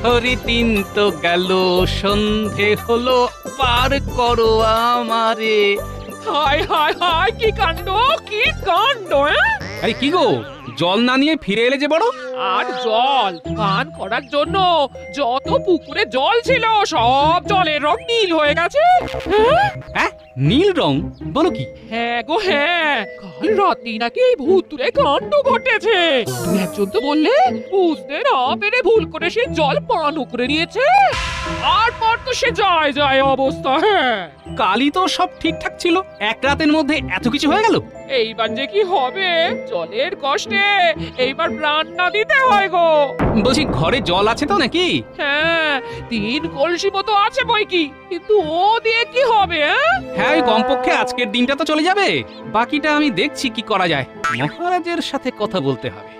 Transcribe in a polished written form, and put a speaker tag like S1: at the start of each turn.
S1: হরি দিন তো গেল, সন্ধে হলো, পার করো আমারে।
S2: হায় হায় হায়, কি কাণ্ড, কি কাণ্ড!
S1: আরে কি গো, জল না নিয়ে ফিরে এলে যে বড়?
S2: আর জল পান করার জন্য যত পুকুরে জল ছিল সব জলের রং নীল হয়ে গেছে।
S1: হ্যাঁ, নীল রং? বলো কি?
S2: হ্যাঁ গো হ্যাঁ, কাল রাতেই নাকি এই ভুতুড়ে কাণ্ড ঘটেছে। তুমি একজন তো বললে বুঝতে না পেরে ভুল করে সে জল পানও করে নিয়েছে। তারপর তো সে যায় যায় অবস্থা। হ্যাঁ,
S1: কালই তো সব ঠিকঠাক ছিল, এক রাতের মধ্যে এত কিছু হয়ে গেল।
S2: এইবার যে কি হবে, জলের কষ্টে এইবার প্রাণ না দিতে হয় গো।
S1: বলছি, ঘরে জল আছে তো নাকি?
S2: হ্যাঁ, 3 কলসি মতো আছে বই কি, কিন্তু ও দিয়ে কি হবে?
S1: হ্যাঁ, ওই কমপক্ষে আজকের দিনটা তো চলে যাবে। বাকিটা আমি দেখছি কি করা যায়। মহারাজের সাথে কথা বলতে হবে।